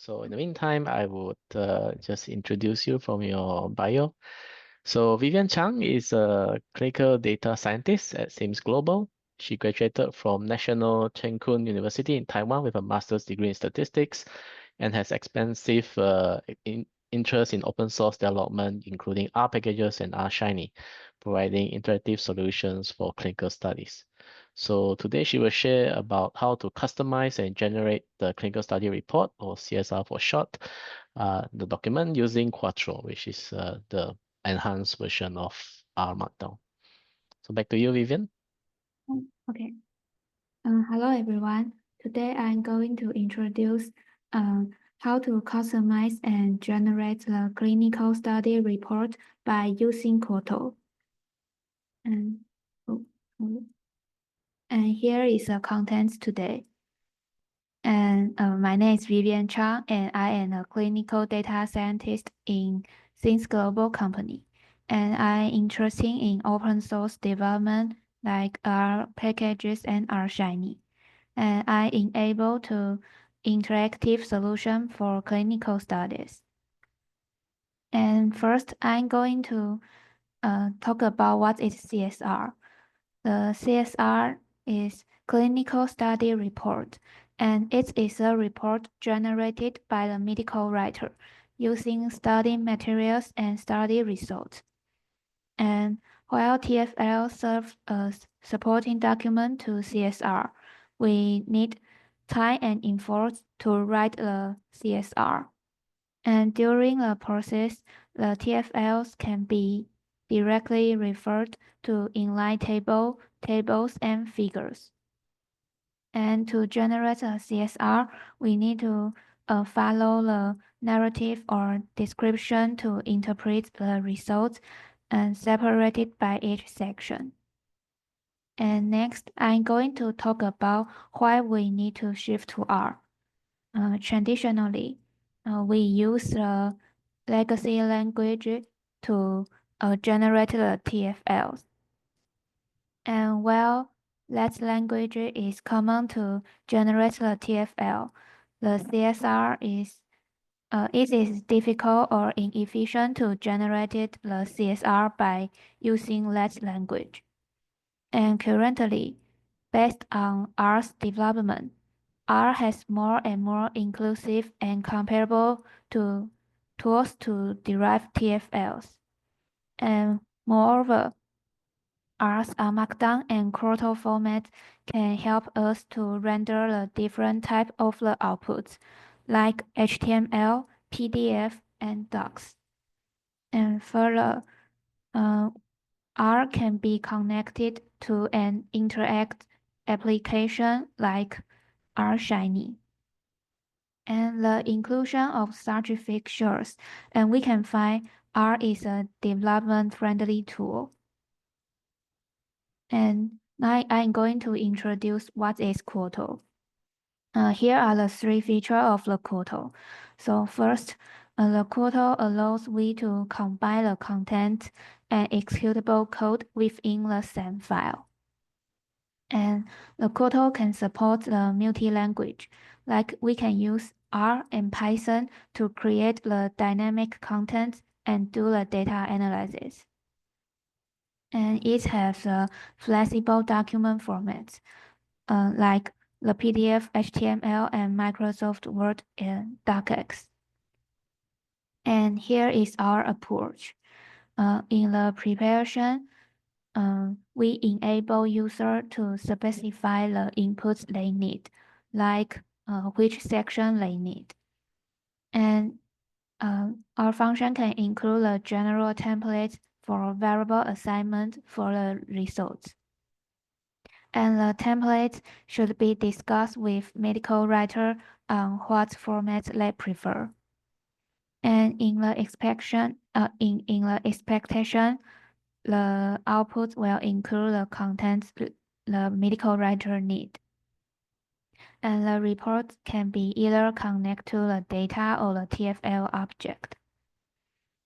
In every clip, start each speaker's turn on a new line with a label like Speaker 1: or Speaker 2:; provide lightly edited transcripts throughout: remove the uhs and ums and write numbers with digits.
Speaker 1: So in the meantime, I would just introduce you from your bio. So Vivian Chang is a clinical data scientist at Sims Global. She graduated from National Cheng Kung University in Taiwan with a master's degree in statistics and has extensive interest in open source development, including R packages and R Shiny, providing interactive solutions for clinical studies. So today she will share about how to customize and generate the clinical study report, or CSR for short, the document using Quattro, which is the enhanced version of R Markdown. So back to you, Vivian.
Speaker 2: Okay. Hello, everyone. Today I'm going to introduce how to customize and generate the clinical study report by using quarto. And, and here is the contents today. And my name is Vivian Chang, and I am a clinical data scientist in Sims Global Company. And I'm interested in open source development like R packages and R Shiny. And I enable to interactive solution for clinical studies. And first, I'm going to talk about what is CSR. The CSR is Clinical Study Report, and it is a report generated by the medical writer using study materials and study results. And while TFL serves as supporting document to CSR, we need time and effort to write the CSR. And during the process, the TFLs can be directly referred to inline tables, and figures. And to generate a CSR, we need to follow the narrative or description to interpret the results and separate it by each section. And next, I'm going to talk about why we need to shift to R. Traditionally, we use the legacy language to generate the TFLs. And while that language is common to generate the TFL, the CSR is it is difficult or inefficient to generate the CSR by using that language. And currently, based on R's development, R has more and more inclusive and comparable to tools to derive TFLs. And moreover, R's Markdown and quarto formats can help us to render the different type of the outputs, like HTML, PDF, and docs. And further, R can be connected to an interact application like R Shiny. And the inclusion of such features, and we can find R is a development-friendly tool. And now I'm going to introduce what is quarto. Here are the three features of the quarto. So first, the quarto allows we to combine the content and executable code within the same file. And the quarto can support the multi-language, like we can use R and Python to create the dynamic content and do the data analysis. And it has a flexible document formats, like the PDF, HTML, and Microsoft Word and docx. And here is our approach. In the preparation, we enable user to specify the inputs they need, like which section they need. And our function can include a general template for variable assignment for the results. And the template should be discussed with medical writer on what format they prefer. And in the expectation, the output will include the contents the medical writer need. And the report can be either connect to the data or the TFL object.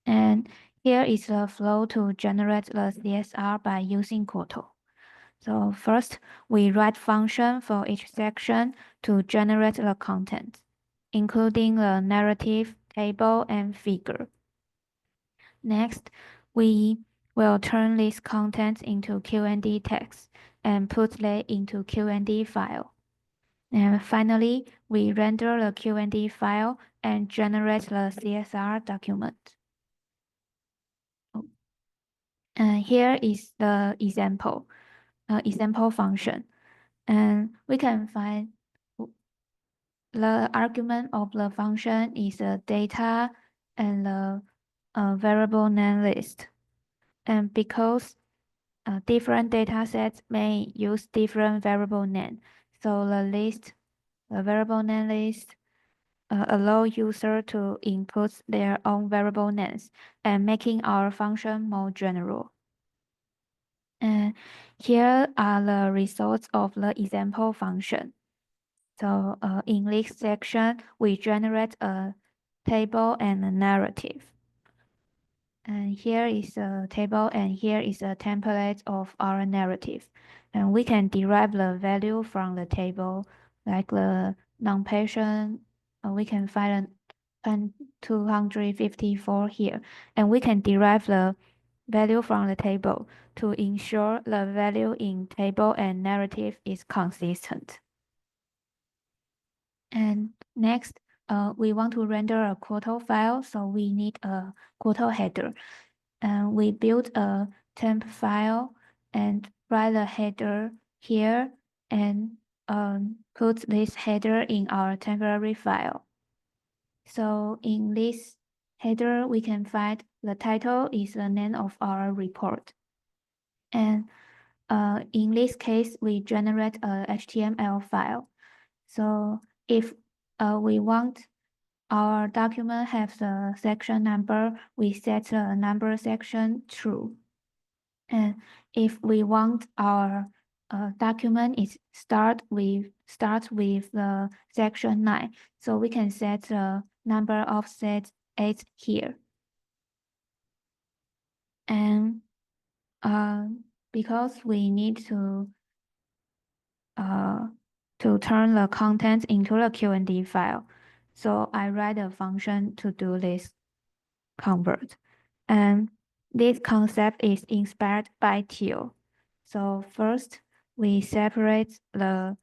Speaker 2: And here is the flow to generate the CSR by using quarto. So first, we write function for each section to generate the content. including the narrative, table, and figure. Next, we will turn this content into Q&D text and put that into Q&D file. And finally, we render the Q&D file and generate the CSR document. And here is the example function. And we can find the argument of the function is the data and the variable name list. And because different data sets may use different variable name, so the variable name list allow user to input their own variable names and making our function more general. And here are the results of the example function. So in this section, we generate a table and a narrative. And here is a table and here is a template of our narrative. And we can derive the value from the table, like the non-patient, we can find 254 here. And we can derive the value from the table to ensure the value in table and narrative is consistent. And next, we want to render a quarto file, so we need a quarto header. And we build a temp file and write the header here and put this header in our temporary file. So in this header, we can find the title is the name of our report. And in this case, we generate a HTML file. So if we want our document have the section number, we set the number section true. And if we want our document is start with the section 9, so we can set the number offset 8 here. And because we need to turn the content into the Q&D file, so I write a function to do this convert. And this concept is inspired by Teal. So first, we separate the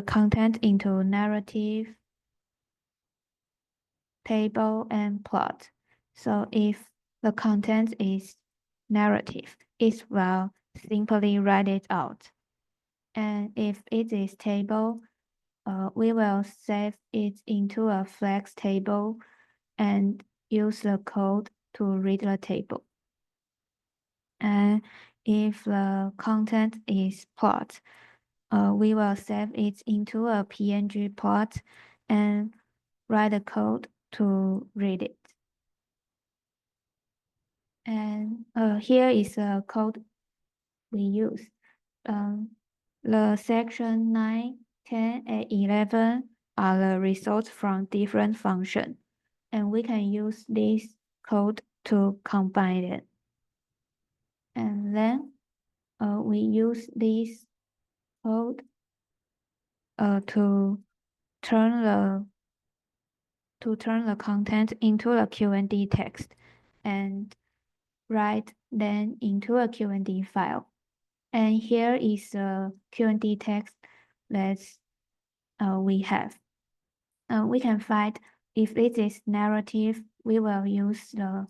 Speaker 2: content into narrative, table, and plot. So if the content is narrative, it will simply write it out. And if it is table, we will save it into a flex table and use the code to read the table. And if the content is plot, we will save it into a PNG plot and write the code to read it. And here is the code we use. The section 9, 10, and 11 are the results from different functions. And we can use this code to combine it. And then we use this code to turn the content into a Q&D text and write them into a Q&D file. And here is the Q&D text that we have. We can find if it is narrative, we will use the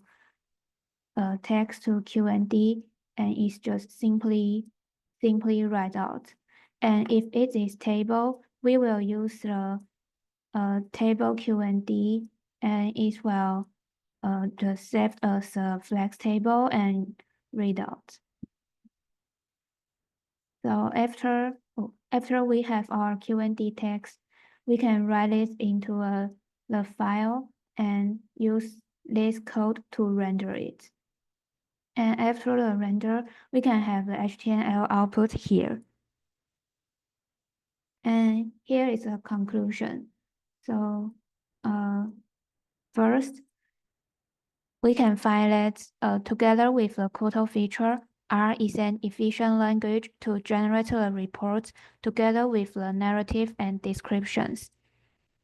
Speaker 2: text to Q&D, and it's just simply write out. And if it is table, we will use the table Q&D, and it will just save as a flex table and read out. So after we have our Q&D text, we can write it into the file and use this code to render it. And after the render, we can have the HTML output here. And here is a conclusion. So first, we can find that together with the quarto feature, CSR is an efficient language to generate the reports together with the narrative and descriptions.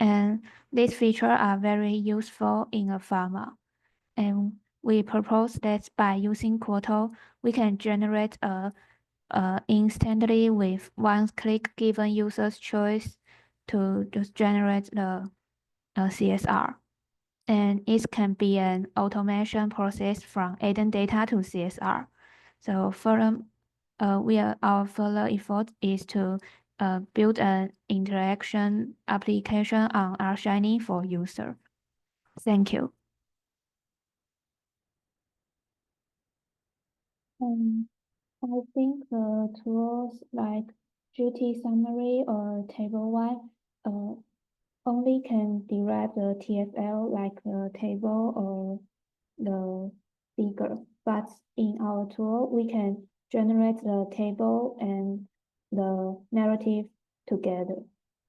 Speaker 2: And these features are very useful in a pharma. And we propose that by using quarto, we can generate instantly with one click given users choice to just generate the CSR. And it can be an automation process from adding data to CSR. So further, our further effort is to build an interaction application on R-Shiny for user. Thank you. I think the tools like GT summary or table one only can derive the TFL like the table or the figure. But in our tool, we can generate the table and the narrative together.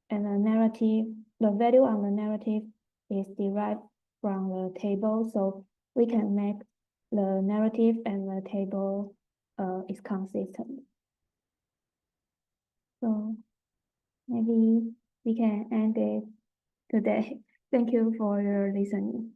Speaker 2: And the value on the narrative is derived from the table, so we can make the narrative and the table is consistent. So maybe we can end it today. Thank you for your listening.